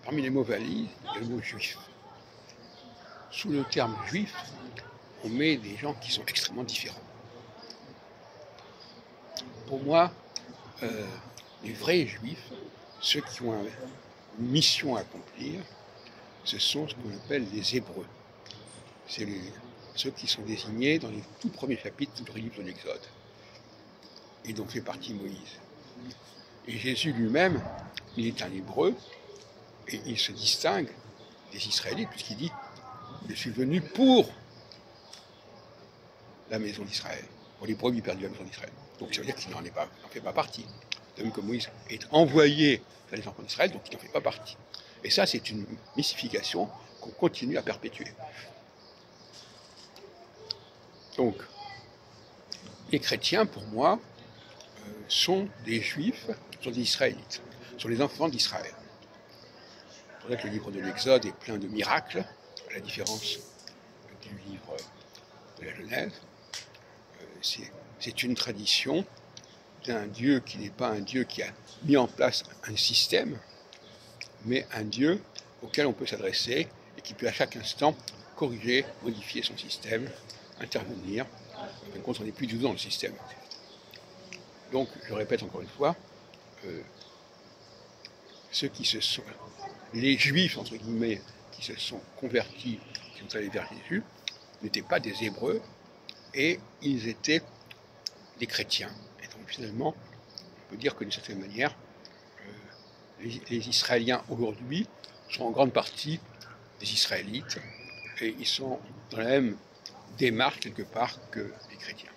Parmi les mots valises, il y a le mot juif. Sous le terme juif, on met des gens qui sont extrêmement différents. Pour moi, les vrais juifs, ceux qui ont une mission à accomplir, ce sont ce qu'on appelle les Hébreux. C'est ceux qui sont désignés dans les tout premiers chapitres du livre de l'Exode, et dont fait partie Moïse. Et Jésus lui-même, il est un Hébreu, et il se distingue des Israélites, puisqu'il dit « Je suis venu pour la maison d'Israël, pour les brebis perdues de la maison d'Israël ». Donc ça veut dire qu'il n'en fait pas partie. De même que Moïse est envoyé vers les enfants d'Israël, donc il n'en fait pas partie. Et ça, c'est une mystification qu'on continue à perpétuer. Donc, les chrétiens, pour moi, sont des juifs, sont des israélites, sont les enfants d'Israël. C'est pour ça que le livre de l'Exode est plein de miracles, à la différence du livre de la Genèse. C'est une tradition d'un Dieu qui n'est pas un Dieu qui a mis en place un système, mais un Dieu auquel on peut s'adresser et qui peut à chaque instant corriger, modifier son système, intervenir. En fin de compte, on n'est plus du tout dans le système. Donc, je répète encore une fois, les Juifs, entre guillemets, qui se sont convertis, qui sont allés vers Jésus, n'étaient pas des Hébreux, et ils étaient des chrétiens. Et donc, finalement, on peut dire que d'une certaine manière, les Israéliens aujourd'hui sont en grande partie des Israélites, et ils sont dans la même démarche quelque part que les chrétiens.